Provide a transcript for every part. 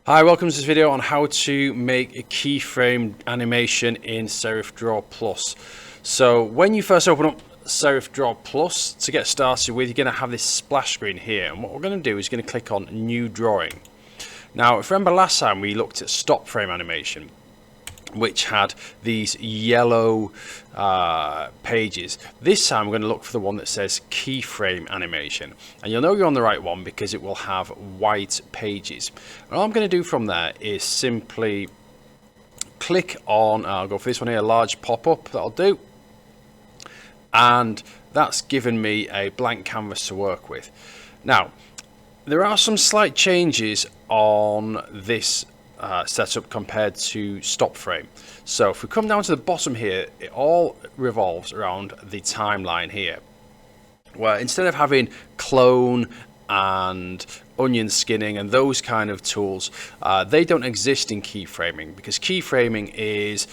Hi, welcome to this video on how to make a keyframe animation in Serif Draw Plus. So when you first open up Serif Draw Plus to get started with, you're going to have this splash screen here, and what we're going to do is going to click on New Drawing. Now, if you remember last time we looked at stop frame animation, which had these yellow pages. This time we're going to look for the one that says keyframe animation, and you'll know you're on the right one because it will have white pages. And all I'm going to do from there is simply click on, I'll go for this one here, large pop-up, that'll do, and that's given me a blank canvas to work with. Now there are some slight changes on this setup compared to stop frame. So if we come down to the bottom here, it all revolves around the timeline here, where instead of having clone and onion skinning and those kind of tools, they don't exist in keyframing, because keyframing is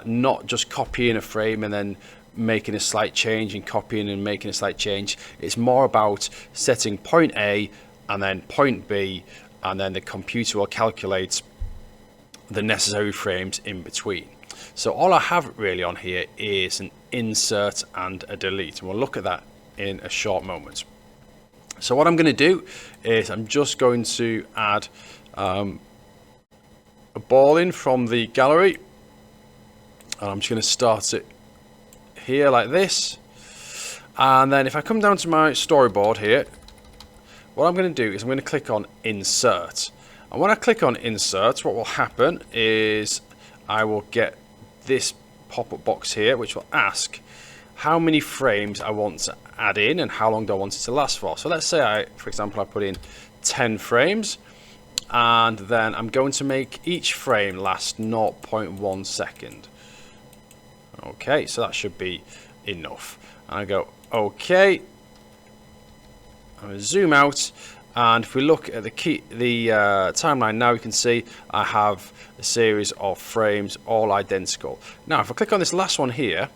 not just copying a frame and then making a slight change and copying and making a slight change. It's more about setting point A and then point B, and then the computer will calculate the necessary frames in between. So all I have really on here is an insert and a delete, and we'll look at that in a short moment. So what I'm going to do is I'm just going to add a ball in from the gallery, and I'm just going to start it here like this, and then if I come down to my storyboard here, what I'm going to do is I'm going to click on insert. And when I click on insert, what will happen is I will get this pop-up box here, which will ask how many frames I want to add in and how long do I want it to last for. So let's say for example, I put in 10 frames, and then I'm going to make each frame last 0.1 second. Okay, so that should be enough. And I go okay. I'm going to zoom out, and if we look at the timeline now, you can see I have a series of frames all identical. Now if I click on this last one here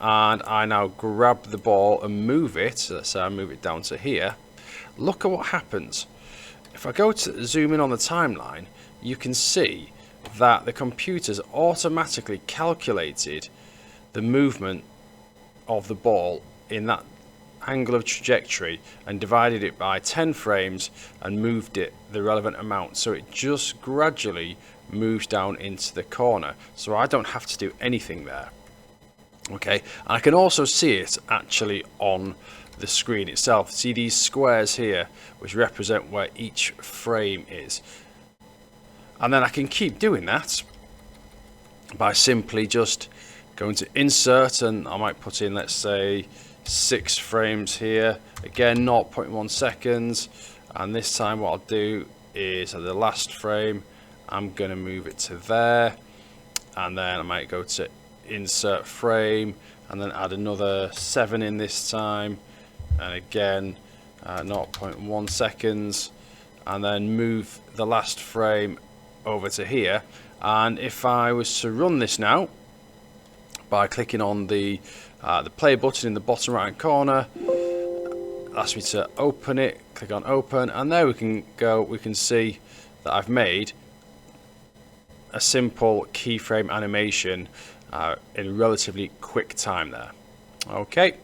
and I now grab the ball and move it, so let's say I move it down to here, look at what happens. If I go to zoom in on the timeline, you can see that the computer's automatically calculated the movement of the ball in that angle of trajectory and divided it by 10 frames and moved it the relevant amount, so it just gradually moves down into the corner, so I don't have to do anything there. Okay, and I can also see it actually on the screen itself. See these squares here which represent where each frame is, and then I can keep doing that by simply just going to insert, and I might put in, let's say, 6 frames here, again 0.1 seconds, and this time what I'll do is at the last frame I'm going to move it to there, and then I might go to insert frame and then add another 7 in this time, and again 0.1 seconds, and then move the last frame over to here. And if I was to run this now by clicking on the play button in the bottom right hand corner, asks me to open it, click on open, and there we can go. We can see that I've made a simple keyframe animation in relatively quick time there. Okay.